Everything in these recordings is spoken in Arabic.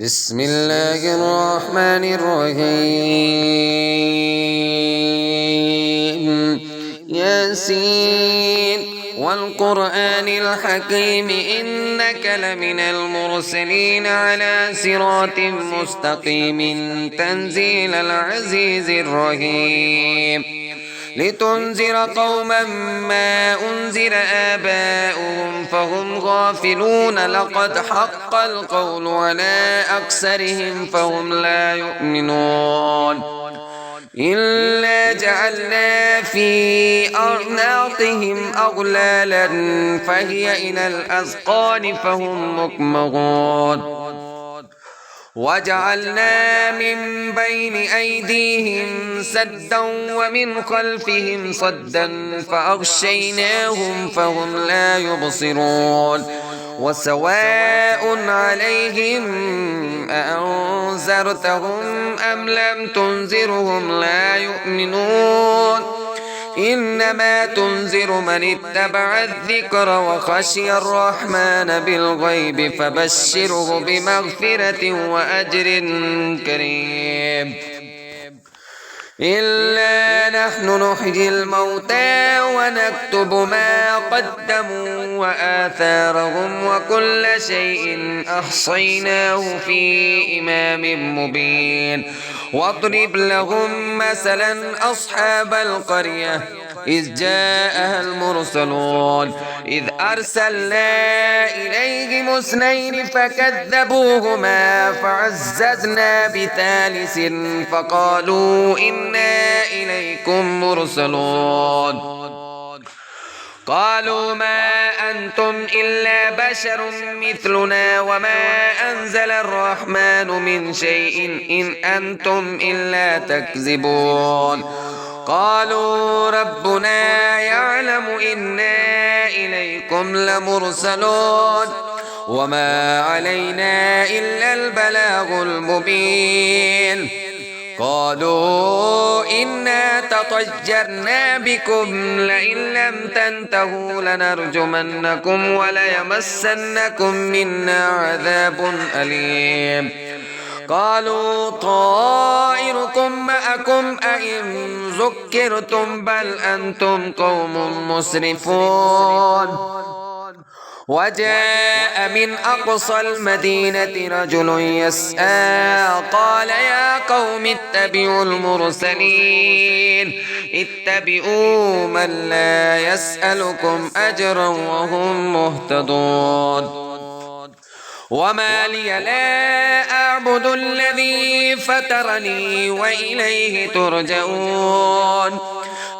بسم الله الرحمن الرحيم ياسين والقرآن الحكيم إنك لمن المرسلين على صراط مستقيم تنزيل العزيز الرحيم لتنذر قوما ما أنذر آباؤهم فهم غافلون لقد حق القول على أكثرهم فهم لا يؤمنون إلا جعلنا في أعناقهم أغلالا فهي إلى الأذقان فهم مقمحون وجعلنا من بين أيديهم سدا ومن خلفهم صدا فأغشيناهم فهم لا يبصرون وسواء عليهم أأنذرتهم أم لم تنذرهم لا يؤمنون إنما تنذر من اتبع الذكر وخشي الرحمن بالغيب فبشره بمغفرة وأجر كريم إلا نحن نحيي الموتى ونكتب ما قدموا وآثارهم وكل شيء أحصيناه في إمام مبين واضرب لهم مثلا أصحاب القرية إذ جاءها المرسلون إذ أرسلنا إليهم اثنين فكذبوهما فعززنا بثالث فقالوا إنا إليكم مرسلون قالوا ما أنتم إلا بشر مثلنا وما أنزل الرحمن من شيء إن أنتم إلا تكذبون قالوا ربنا يعلم إنا إليكم لمرسلون وما علينا إلا البلاغ المبين قالوا إنا تطيرنا بكم لئن لم تنتهوا لنرجمنكم وليمسنكم منا عذاب أليم قالوا طائركم معكم أئن ذكرتم بل أنتم قوم مسرفون وجاء من أقصى المدينة رجل يسعى قال يا قوم اتبعوا المرسلين اتبعوا من لا يسألكم أجرا وهم مهتدون وما لي لا أعبد الذي فطرني وإليه ترجعون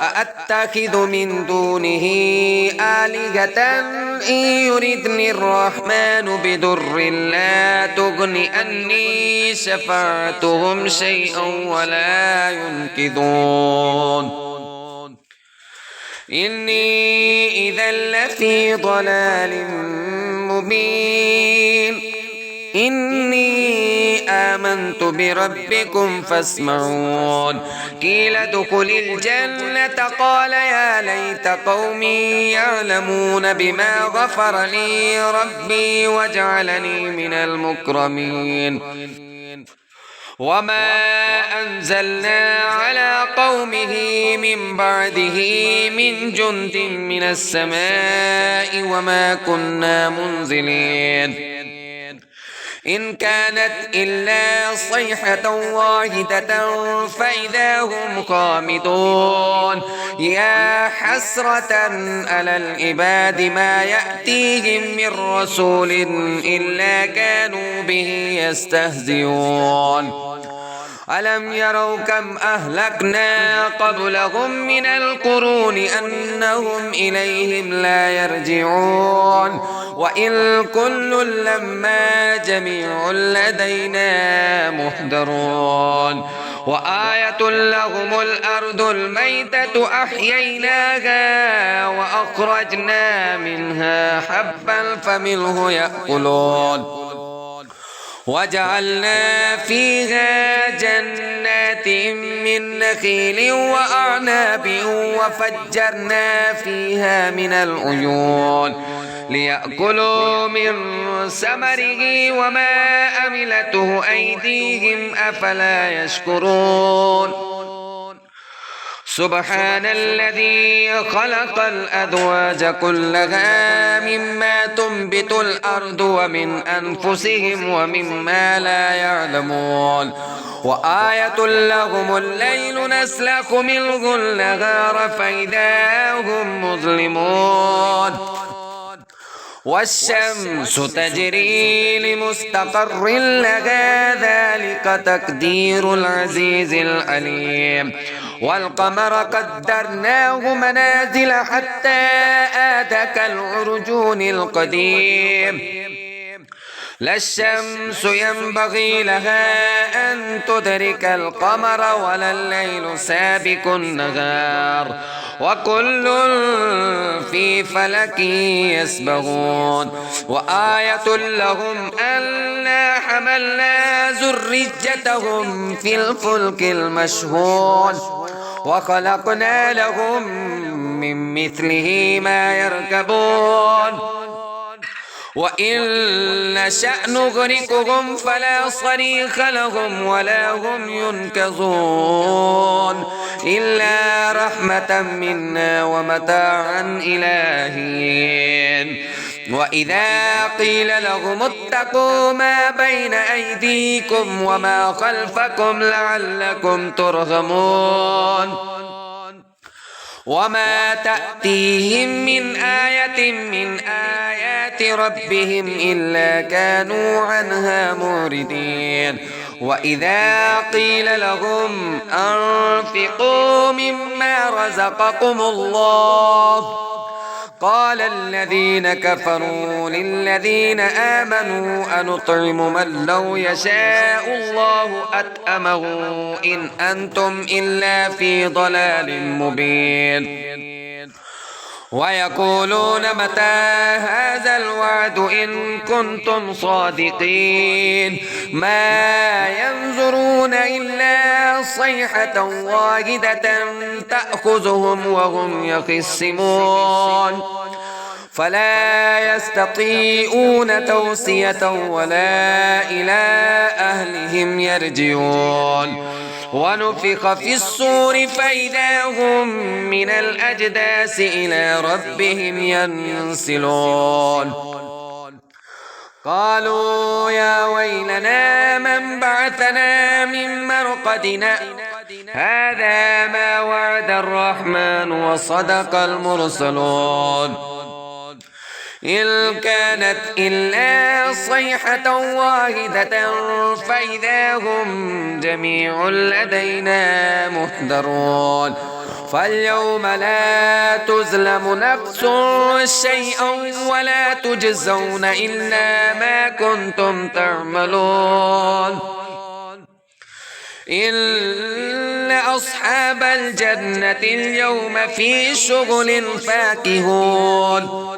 أأتخذ من دونه آلهة إن يردني الرحمن بضر لا تغن عني شفاعتهم شيئا ولا ينقذون إني إذا لفي ضلال مبين إني آمنت بربكم فاسمعون قيل ادخل الجنة قال يا ليت قومي يعلمون بما غفر لي ربي وجعلني من المكرمين وما أنزلنا على قومه من بعده من جند من السماء وما كنا منزلين إن كانت إلا صيحة واحدة فإذا هم خامدون يا حسرة على العباد ما يأتيهم من رسول إلا كانوا به يستهزئون ألم يروا كم أهلكنا قبلهم من القرون أنهم إليهم لا يرجعون وإن كل لما جميع لدينا محضرون وآية لهم الأرض الميتة أحييناها وأخرجنا منها حبا فمنه يأكلون وجعلنا فيها جنات من نخيل وأعناب وفجرنا فيها من العيون ليأكلوا من ثمره وما عملته أيديهم أفلا يشكرون سبحان الذي خلق الأزواج كلها مما تنبت الأرض ومن أنفسهم ومما لا يعلمون وآية لهم الليل نسلخ منه النهار فإذا هم مظلمون والشمس تجري لمستقر لها ذلك تقدير العزيز العليم والقمر قدرناه منازل حتى آتى كالعرجون القديم لا الشمس ينبغي لها أن تدرك القمر ولا الليل سابق النهار وكل في فلك يسبغون وآية لهم أنا حملنا ذريتهم في الفلك المشحون وخلقنا لهم من مثله ما يركبون وإن نشأ نغرقهم فلا صريخ لهم ولا هم ينقذون إلا رحمة منا ومتاعا إلى حين وإذا قيل لهم اتقوا ما بين أيديكم وما خلفكم لعلكم ترحمون وما تأتيهم من آية من آيات ربهم إلا كانوا عنها معرضين وإذا قيل لهم أنفقوا مما رزقكم الله قال الذين كفروا للذين آمنوا أنطعم من لو يشاء الله أطعمه إن أنتم إلا في ضلال مبين ويقولون متى هذا الوعد إن كنتم صادقين ما ينظرون إلا صيحة واحدة تأخذهم وهم يخصمون فلا يستطيعون توصية ولا إلى أهلهم يرجعون ونفخ في الصور فإذا هم من الأجداث إلى ربهم ينسلون قالوا يا ويلنا من بعثنا من مرقدنا هذا ما وعد الرحمن وصدق المرسلون إن كانت إلا صيحة واحدة فإذا هم جميع لدينا محضرون فاليوم لا تظلم نفس شيئا ولا تجزون إلا ما كنتم تعملون إن أصحاب الجنة اليوم في شغل فاكهون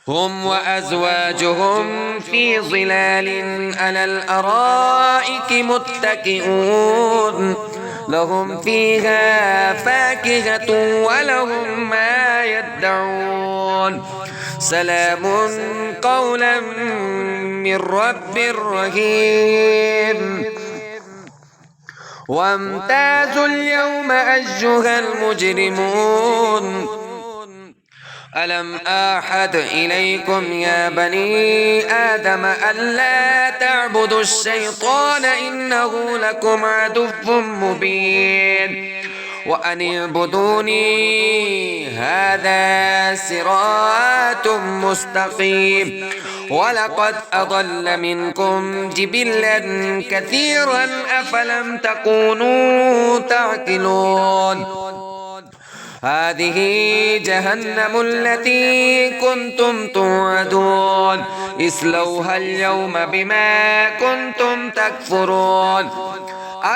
هم وأزواجهم في ظلال على الأرائك متكئون لهم فيها فاكهة ولهم ما يدعون سلام قولا من رب رحيم وامتازوا اليوم أيها المجرمون ألم أعهد إليكم يا بني آدم ألا تعبدوا الشيطان إنه لكم عدو مبين وأن اعبدوني هذا صراط مستقيم ولقد أضل منكم جبلا كثيرا أفلم تكونوا تعقلون هذه جهنم التي كنتم توعدون اصلوها اليوم بما كنتم تكفرون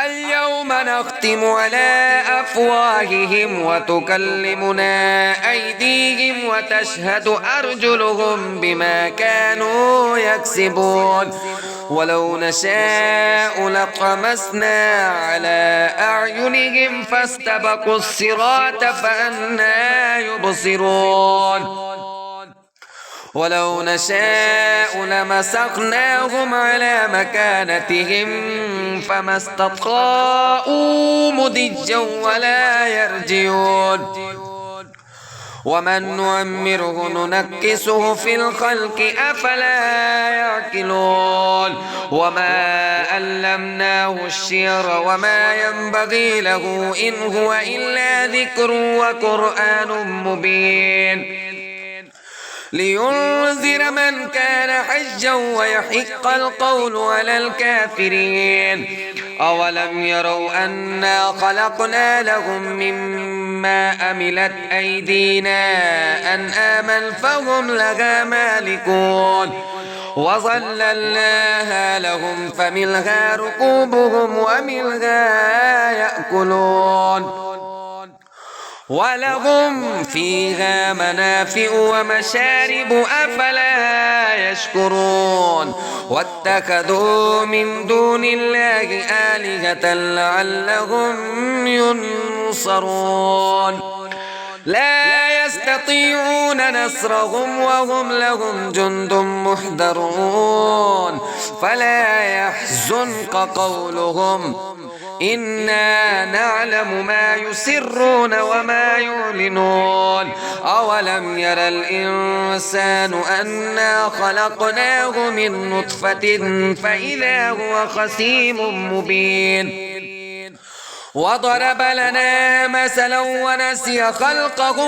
اليوم نختم على أفواههم وتكلمنا أيديهم وتشهد أرجلهم بما كانوا يكسبون ولو نشاء لطمسنا على أعينهم فاستبقوا الصراط فأنى يبصرون ولو نشاء لمسخناهم على مكانتهم فما استطاعوا مضجا ولا يرجعون ومن نعمره ننكسه في الخلق أفلا يعقلون وما علمناه الشعر وما ينبغي له إن هو إلا ذكر وقرآن مبين لينذر من كان حجا ويحق القول على الكافرين أولم يروا أنا خلقنا لهم مما عملت أيدينا أنعاما فهم لها مالكون وظللناها لهم فمنها ركوبهم ومنها يأكلون ولهم فيها منافع ومشارب أفلا يشكرون واتخذوا من دون الله آلهة لعلهم ينصرون لا يستطيعون نصرهم وهم لهم جند محضرون فلا يحزنك قولهم إنا نعلم ما يسرون وما يعلنون أولم ير الإنسان أنا خلقناه من نطفة فإذا هو خصيم مبين وضرب لنا مثلا ونسي خلقه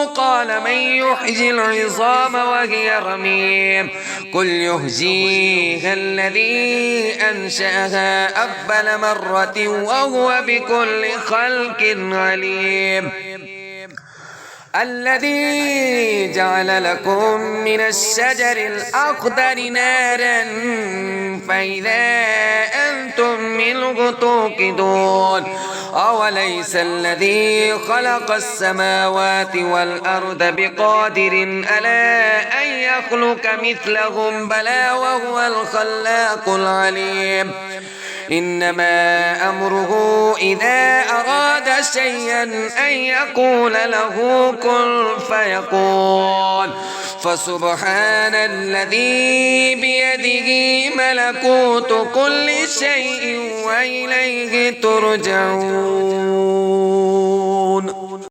قال من يحيي العظام وهي رميم قل يحييها الذي أنشأها أول مرة وهو بكل خلق عليم الذي جعل لكم من الشجر الأخضر نارا فإذا أنتم منه توقدون أوليس الذي خلق السماوات والأرض بقادر على أن يخلق مثلهم بلى وهو الخلاق العليم إنما أمره إذا أراد شيئا أن يقول له كن فيكون فسبحان الذي بيده ملكوت كل شيء وإليه ترجعون